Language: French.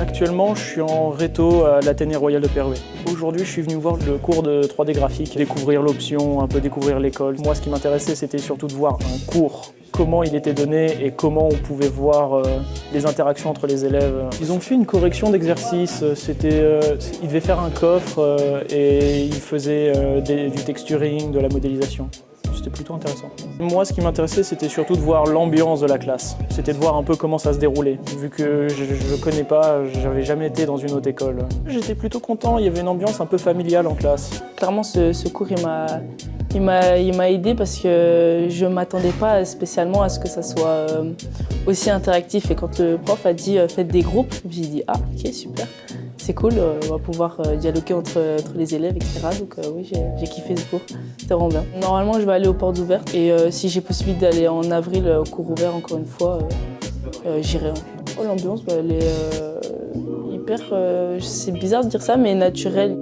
Actuellement, je suis en réto à l'Athénée Royal de Pérouet. Aujourd'hui, je suis venu voir le cours de 3D graphique, découvrir l'option, un peu découvrir l'école. Moi, ce qui m'intéressait, c'était surtout de voir un cours, comment il était donné et comment on pouvait voir les interactions entre les élèves. Ils ont fait une correction d'exercice. Ils devaient faire un coffre et ils faisaient du texturing, de la modélisation. C'était plutôt intéressant. Moi, ce qui m'intéressait, c'était surtout de voir l'ambiance de la classe. C'était de voir un peu comment ça se déroulait. Vu que je ne connais pas, j'avais jamais été dans une haute école. J'étais plutôt content, il y avait une ambiance un peu familiale en classe. Clairement, ce cours, il m'a aidé parce que je ne m'attendais pas spécialement à ce que ça soit aussi interactif. Et quand le prof a dit « faites des groupes », j'ai dit « ah, ok, super ». C'est cool, on va pouvoir dialoguer entre les élèves, etc. Donc oui, j'ai kiffé ce cours, c'était vraiment bien. Normalement, je vais aller aux portes ouvertes et si j'ai possibilité d'aller en avril au cours ouvert encore une fois, j'irai. Oh, l'ambiance, elle est hyper, c'est bizarre de dire ça, mais naturelle.